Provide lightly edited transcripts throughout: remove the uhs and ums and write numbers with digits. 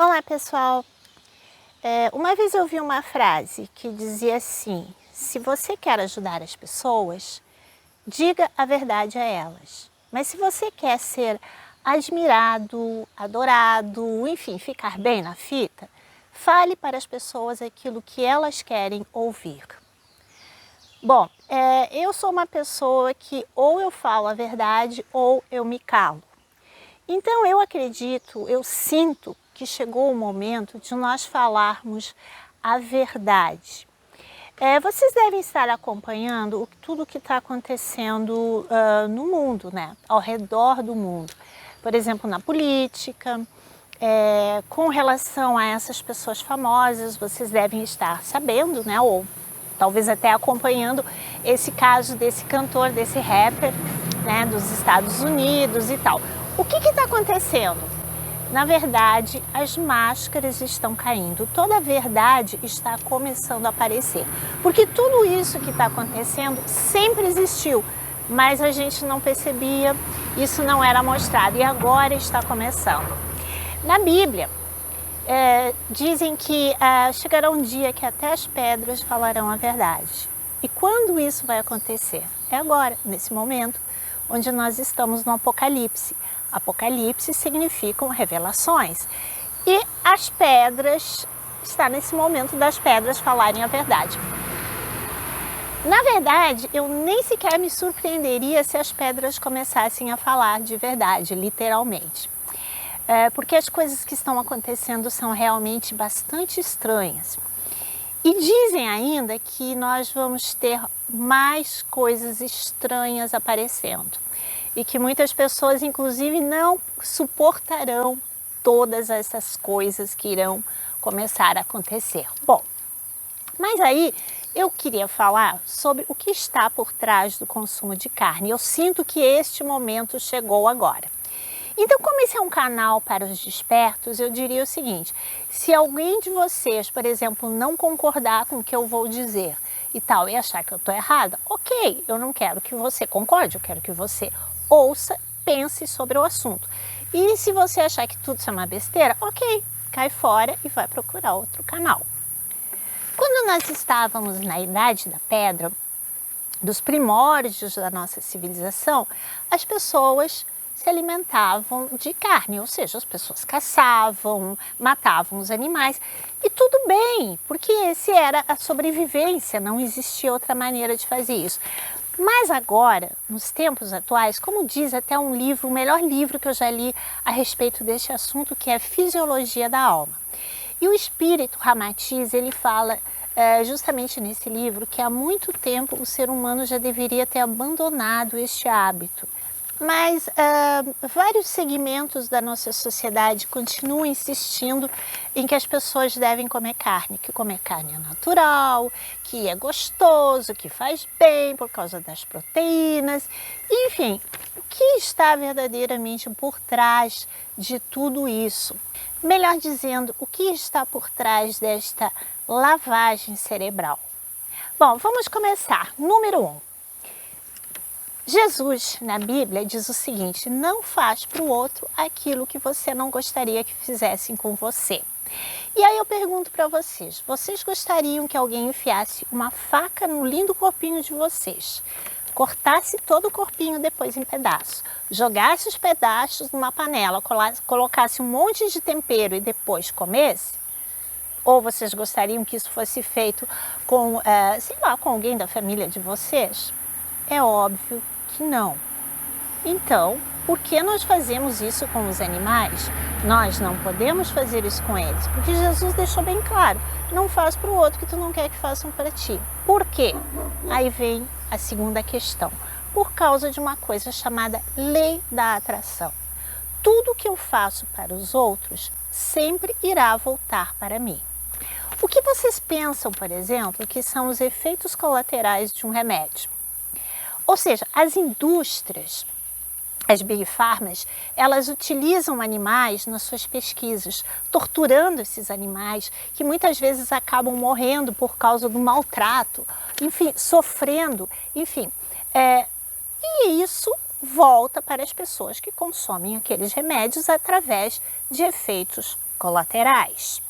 Olá, pessoal! Uma vez eu vi uma frase que dizia assim: se você quer ajudar as pessoas, diga a verdade a elas. Mas se você quer ser admirado, adorado, enfim, ficar bem na fita, fale para as pessoas aquilo que elas querem ouvir. Bom, eu sou uma pessoa que ou eu falo a verdade ou eu me calo. Então eu acredito, eu sinto que chegou o momento de nós falarmos a verdade. Vocês devem estar acompanhando tudo o que está acontecendo no mundo, né? Ao redor do mundo. Por exemplo, na política, com relação a essas pessoas famosas, vocês devem estar sabendo, né? Ou talvez até acompanhando esse caso desse cantor, desse rapper, né? Dos Estados Unidos e tal. O que está acontecendo? Na verdade, as máscaras estão caindo, toda a verdade está começando a aparecer. Porque tudo isso que está acontecendo sempre existiu, mas a gente não percebia, isso não era mostrado e agora está começando. Na Bíblia, dizem que chegará um dia que até as pedras falarão a verdade. E quando isso vai acontecer? É agora, nesse momento, onde nós estamos no Apocalipse. Apocalipse significam revelações. E as pedras, está nesse momento das pedras falarem a verdade. Na verdade, eu nem sequer me surpreenderia se as pedras começassem a falar de verdade, literalmente. Porque as coisas que estão acontecendo são realmente bastante estranhas. E dizem ainda que nós vamos ter mais coisas estranhas aparecendo. E que muitas pessoas, inclusive, não suportarão todas essas coisas que irão começar a acontecer. Bom, mas aí eu queria falar sobre o que está por trás do consumo de carne. Eu sinto que este momento chegou agora. Então, como esse é um canal para os despertos, eu diria o seguinte: se alguém de vocês, por exemplo, não concordar com o que eu vou dizer e tal, e achar que eu estou errada, ok, eu não quero que você concorde, eu quero que você ouça, pense sobre o assunto. E se você achar que tudo isso é uma besteira, ok, cai fora e vai procurar outro canal. Quando nós estávamos na Idade da Pedra, dos primórdios da nossa civilização, as pessoas se alimentavam de carne, ou seja, as pessoas caçavam, matavam os animais e tudo bem, porque esse era a sobrevivência, não existia outra maneira de fazer isso. Mas agora, nos tempos atuais, como diz até um livro, o melhor livro que eu já li a respeito deste assunto, que é Fisiologia da Alma. E o espírito Ramatiz, ele fala justamente nesse livro que há muito tempo o ser humano já deveria ter abandonado este hábito. Mas vários segmentos da nossa sociedade continuam insistindo em que as pessoas devem comer carne, que comer carne é natural, que é gostoso, que faz bem por causa das proteínas. Enfim, o que está verdadeiramente por trás de tudo isso? Melhor dizendo, o que está por trás desta lavagem cerebral? Bom, vamos começar. Número 1. Jesus, na Bíblia, diz o seguinte: não faz para o outro aquilo que você não gostaria que fizessem com você. E aí eu pergunto para vocês, vocês gostariam que alguém enfiasse uma faca no lindo corpinho de vocês, cortasse todo o corpinho depois em pedaços, jogasse os pedaços numa panela, colocasse um monte de tempero e depois comesse? Ou vocês gostariam que isso fosse feito com, sei lá, com alguém da família de vocês? É óbvio que não. Então, por que nós fazemos isso com os animais? Nós não podemos fazer isso com eles, porque Jesus deixou bem claro: não faz para o outro que tu não quer que façam para ti. Por quê? Aí vem a segunda questão. Por causa de uma coisa chamada lei da atração. Tudo que eu faço para os outros sempre irá voltar para mim. O que vocês pensam, por exemplo, que são os efeitos colaterais de um remédio? Ou seja, as indústrias, as Big Pharmas, elas utilizam animais nas suas pesquisas, torturando esses animais, que muitas vezes acabam morrendo por causa do maltrato, enfim, sofrendo, enfim. E isso volta para as pessoas que consomem aqueles remédios através de efeitos colaterais.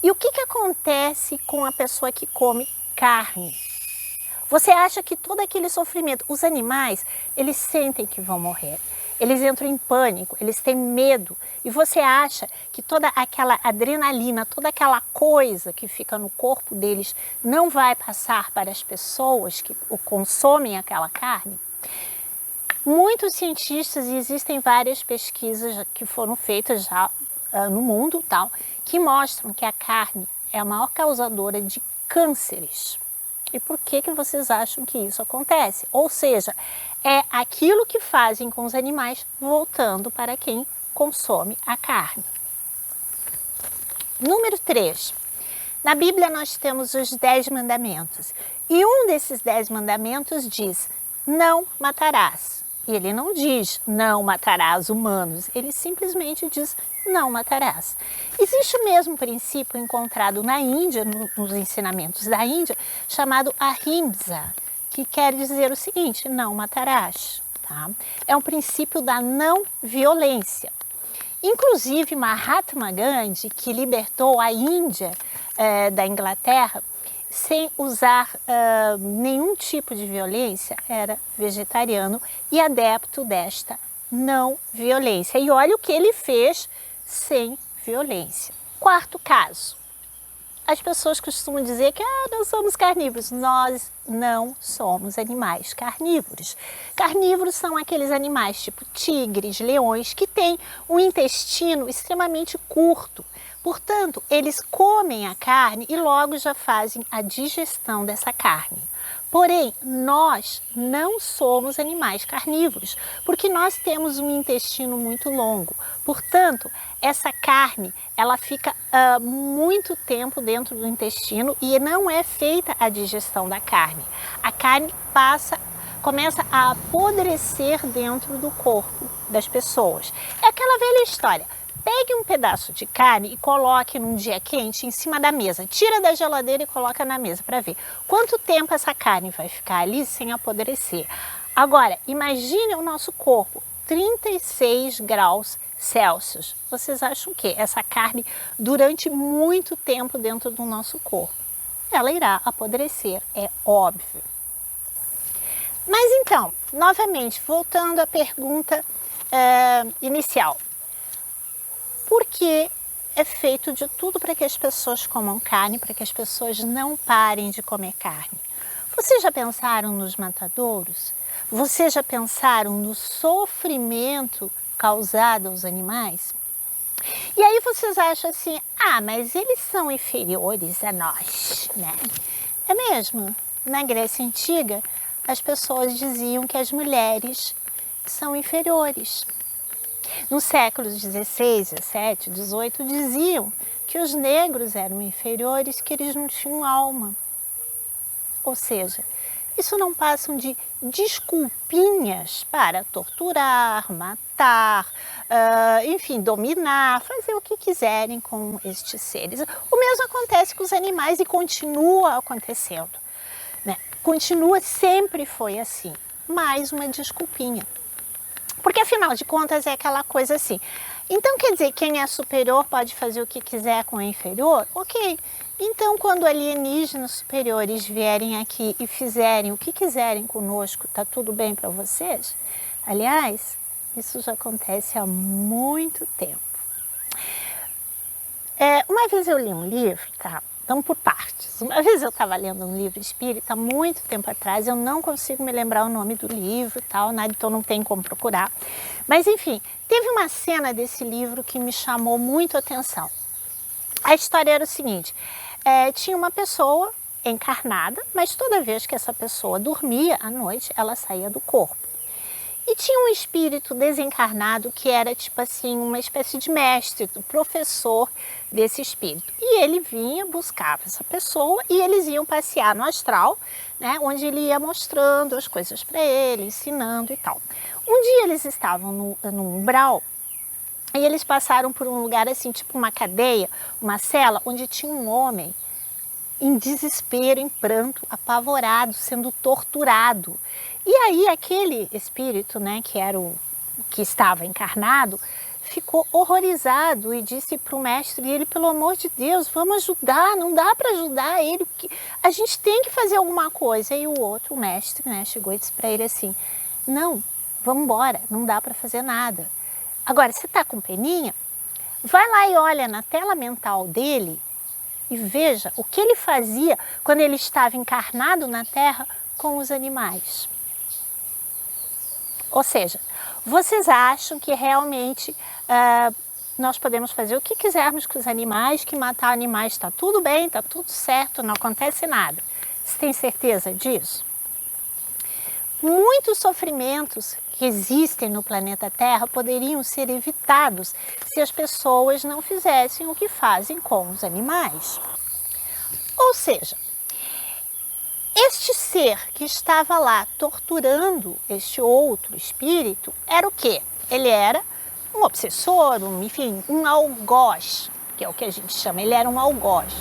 E o que acontece com a pessoa que come carne? Você acha que todo aquele sofrimento, os animais, eles sentem que vão morrer. Eles entram em pânico, eles têm medo. E você acha que toda aquela adrenalina, toda aquela coisa que fica no corpo deles não vai passar para as pessoas que consomem aquela carne? Muitos cientistas, e existem várias pesquisas que foram feitas já no mundo, tal, que mostram que a carne é a maior causadora de cânceres. E por que vocês acham que isso acontece? Ou seja, é aquilo que fazem com os animais voltando para quem consome a carne. Número 3. Na Bíblia nós temos os 10 mandamentos. E um desses 10 mandamentos diz, não matarás. E ele não diz, não matarás humanos. Ele simplesmente diz, não matarás. Existe o mesmo princípio encontrado na Índia, nos ensinamentos da Índia, chamado ahimsa, que quer dizer o seguinte, não matarás. Tá? É um princípio da não violência. Inclusive, Mahatma Gandhi, que libertou a Índia da Inglaterra, sem usar nenhum tipo de violência, era vegetariano e adepto desta não violência. E olha o que ele fez sem violência. Quarto caso. As pessoas costumam dizer que nós somos carnívoros. Nós não somos animais carnívoros. Carnívoros são aqueles animais tipo tigres, leões, que têm um intestino extremamente curto. Portanto, eles comem a carne e logo já fazem a digestão dessa carne. Porém, nós não somos animais carnívoros, porque nós temos um intestino muito longo. Portanto, essa carne, ela fica muito tempo dentro do intestino e não é feita a digestão da carne. A carne começa a apodrecer dentro do corpo das pessoas. É aquela velha história. Pegue um pedaço de carne e coloque num dia quente em cima da mesa. Tira da geladeira e coloca na mesa para ver quanto tempo essa carne vai ficar ali sem apodrecer. Agora, imagine o nosso corpo, 36 graus Celsius. Vocês acham que essa carne, durante muito tempo dentro do nosso corpo, ela irá apodrecer, é óbvio. Mas então, novamente, voltando à pergunta inicial. Porque é feito de tudo para que as pessoas comam carne, para que as pessoas não parem de comer carne. Vocês já pensaram nos matadouros? Vocês já pensaram no sofrimento causado aos animais? E aí vocês acham assim, mas eles são inferiores a nós, né? É mesmo. Na Grécia Antiga, as pessoas diziam que as mulheres são inferiores. Nos séculos XVI, XVII, XVIII, diziam que os negros eram inferiores, que eles não tinham alma. Ou seja, isso não passam de desculpinhas para torturar, matar, enfim, dominar, fazer o que quiserem com estes seres. O mesmo acontece com os animais e continua acontecendo, né? Continua, sempre foi assim, mais uma desculpinha. Porque afinal de contas é aquela coisa assim, então quer dizer, quem é superior pode fazer o que quiser com o inferior? Ok, então quando alienígenas superiores vierem aqui e fizerem o que quiserem conosco, tá tudo bem para vocês? Aliás, isso já acontece há muito tempo. Uma vez eu li um livro, tá? Vamos por partes. Uma vez eu estava lendo um livro espírita, há muito tempo atrás, eu não consigo me lembrar o nome do livro, tal, nada, então não tem como procurar. Mas enfim, teve uma cena desse livro que me chamou muito a atenção. A história era o seguinte, tinha uma pessoa encarnada, mas toda vez que essa pessoa dormia à noite, ela saía do corpo. E tinha um espírito desencarnado que era tipo assim, uma espécie de mestre, do professor desse espírito. E ele vinha, buscava essa pessoa e eles iam passear no astral, né, onde ele ia mostrando as coisas para ele, ensinando e tal. Um dia eles estavam no umbral e eles passaram por um lugar assim, tipo uma cadeia, uma cela, onde tinha um homem em desespero, em pranto, apavorado, sendo torturado. E aí aquele espírito, né, que era o que estava encarnado, ficou horrorizado e disse para o mestre, ele, pelo amor de Deus, vamos ajudar, não dá para ajudar ele, a gente tem que fazer alguma coisa. E o outro, o mestre, né, chegou e disse para ele assim, não, vamos embora, não dá para fazer nada. Agora, você está com peninha? Vai lá e olha na tela mental dele e veja o que ele fazia quando ele estava encarnado na Terra com os animais. Ou seja, vocês acham que realmente nós podemos fazer o que quisermos com os animais, que matar animais está tudo bem, está tudo certo, não acontece nada. Você tem certeza disso? Muitos sofrimentos que existem no planeta Terra poderiam ser evitados se as pessoas não fizessem o que fazem com os animais. Ou seja, este ser que estava lá torturando este outro espírito era o quê? Ele era um obsessor, enfim, um algoz, que é o que a gente chama, ele era um algoz.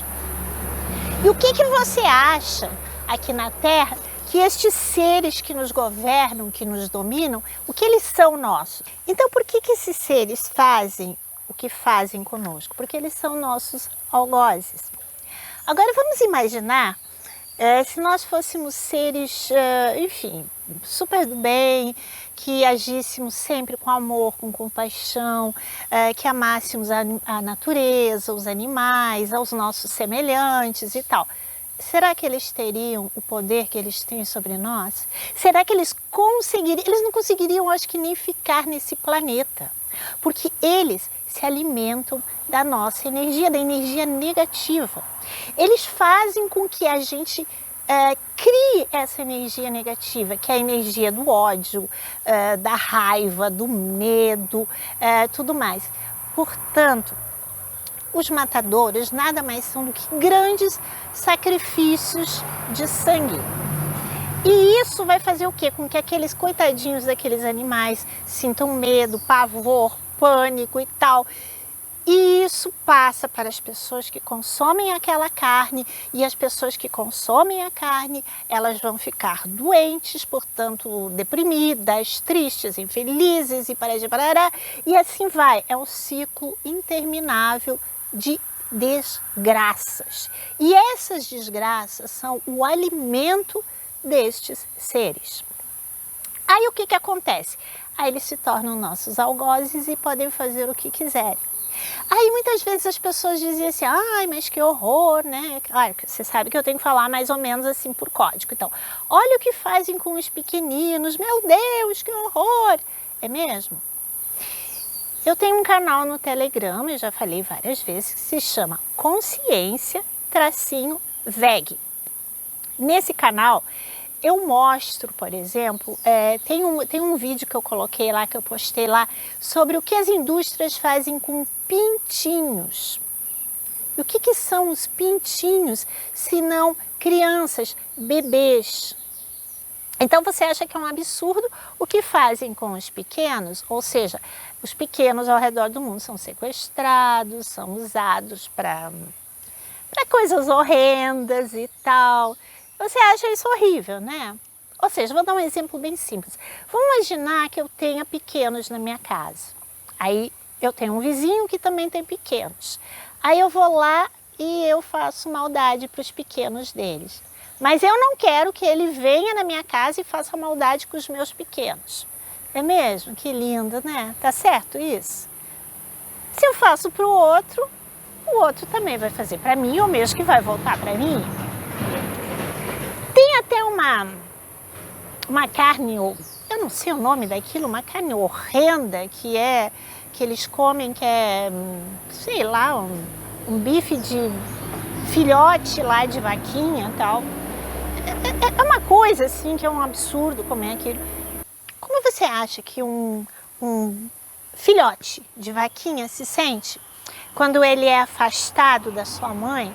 E o que você acha aqui na Terra que estes seres que nos governam, que nos dominam, o que eles são nossos? Então por que esses seres fazem o que fazem conosco? Porque eles são nossos algozes. Agora vamos imaginar se nós fôssemos seres, enfim, super do bem, que agíssemos sempre com amor, com compaixão, que amássemos a natureza, os animais, aos nossos semelhantes e tal. Será que eles teriam o poder que eles têm sobre nós? Será que eles conseguiriam? Eles não conseguiriam, acho que, nem ficar nesse planeta, porque eles se alimentam da nossa energia, da energia negativa. Eles fazem com que a gente crie essa energia negativa, que é a energia do ódio, da raiva, do medo, tudo mais. Portanto, os matadores nada mais são do que grandes sacrifícios de sangue. E isso vai fazer o quê? Com que aqueles coitadinhos daqueles animais sintam medo, pavor, pânico e tal. E isso passa para as pessoas que consomem aquela carne, e as pessoas que consomem a carne, elas vão ficar doentes, portanto deprimidas, tristes, infelizes e parará, e assim vai. É um ciclo interminável de desgraças. E essas desgraças são o alimento destes seres. Aí o que acontece? Aí eles se tornam nossos algozes e podem fazer o que quiserem. Aí muitas vezes as pessoas dizem assim, ai, mas que horror, né? Claro, você sabe que eu tenho que falar mais ou menos assim por código. Então, olha o que fazem com os pequeninos, meu Deus, que horror! É mesmo? Eu tenho um canal no Telegram, eu já falei várias vezes, que se chama Consciência-VEG. Nesse canal, eu mostro, por exemplo, tem um vídeo que eu coloquei lá, que eu postei lá, sobre o que as indústrias fazem com pintinhos. E o que são os pintinhos, se não crianças, bebês? Então você acha que é um absurdo o que fazem com os pequenos? Ou seja, os pequenos ao redor do mundo são sequestrados, são usados para coisas horrendas e tal. Você acha isso horrível, né? Ou seja, vou dar um exemplo bem simples. Vamos imaginar que eu tenha pequenos na minha casa. Aí eu tenho um vizinho que também tem pequenos. Aí eu vou lá e eu faço maldade para os pequenos deles. Mas eu não quero que ele venha na minha casa e faça maldade com os meus pequenos. É mesmo? Que lindo, né? Tá certo isso? Se eu faço para o outro também vai fazer para mim, ou mesmo que vai voltar para mim. Tem até uma carne, eu não sei o nome daquilo, uma carne horrenda que eles comem, que é, sei lá, um bife de filhote lá de vaquinha e tal. É uma coisa assim que é um absurdo comer aquilo. Como você acha que um filhote de vaquinha se sente quando ele é afastado da sua mãe,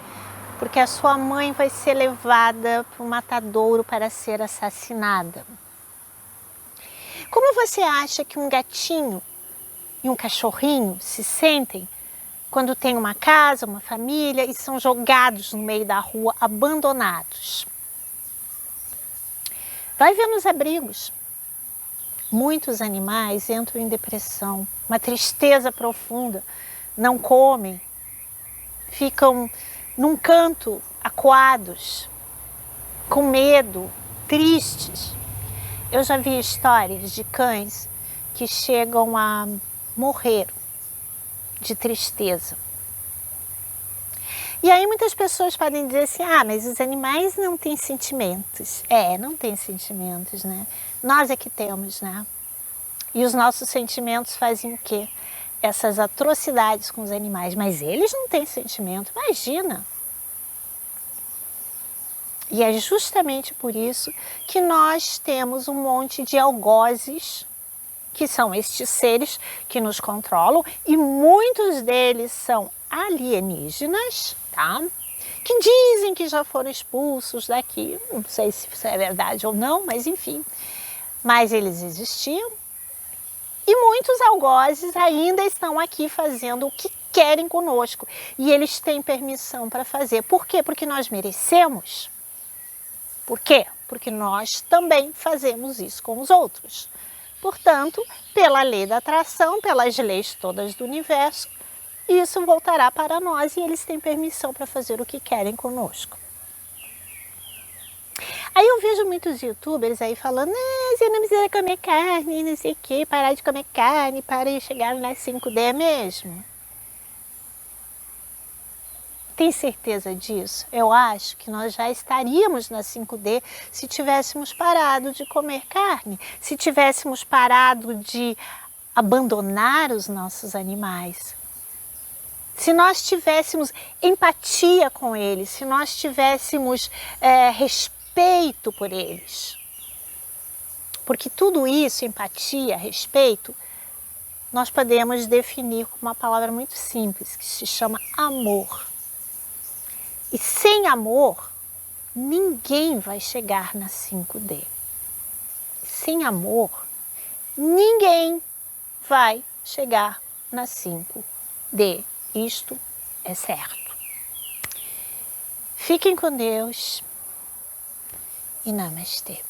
porque a sua mãe vai ser levada para um matadouro para ser assassinada? Como você acha que um gatinho e um cachorrinho se sentem quando tem uma casa, uma família e são jogados no meio da rua, abandonados? Vai ver nos abrigos. muitos animais entram em depressão, uma tristeza profunda, não comem, ficam num canto, acuados, com medo, tristes. Eu já vi histórias de cães que chegam a morrer de tristeza. E aí muitas pessoas podem dizer assim, mas os animais não têm sentimentos. Não têm sentimentos, né? Nós é que temos, né? E os nossos sentimentos fazem o quê? Essas atrocidades com os animais. Mas eles não têm sentimento, imagina! E é justamente por isso que nós temos um monte de algozes, que são estes seres que nos controlam, e muitos deles são alienígenas, tá? Que dizem que já foram expulsos daqui, não sei se isso é verdade ou não, mas enfim. Mas eles existiam. E muitos algozes ainda estão aqui fazendo o que querem conosco. E eles têm permissão para fazer. Por quê? Porque nós merecemos. Por quê? Porque nós também fazemos isso com os outros. Portanto, pela lei da atração, pelas leis todas do universo, isso voltará para nós e eles têm permissão para fazer o que querem conosco. Aí eu vejo muitos youtubers aí falando, você não precisa comer carne, não sei o que, parar de comer carne para chegar na 5D mesmo. Tem certeza disso? Eu acho que nós já estaríamos na 5D se tivéssemos parado de comer carne, se tivéssemos parado de abandonar os nossos animais. Se nós tivéssemos empatia com eles, se nós tivéssemos respeito por eles. Porque tudo isso, empatia, respeito, nós podemos definir com uma palavra muito simples, que se chama amor. E sem amor, ninguém vai chegar na 5D. Sem amor, ninguém vai chegar na 5D. Isto é certo. Fiquem com Deus e namastê.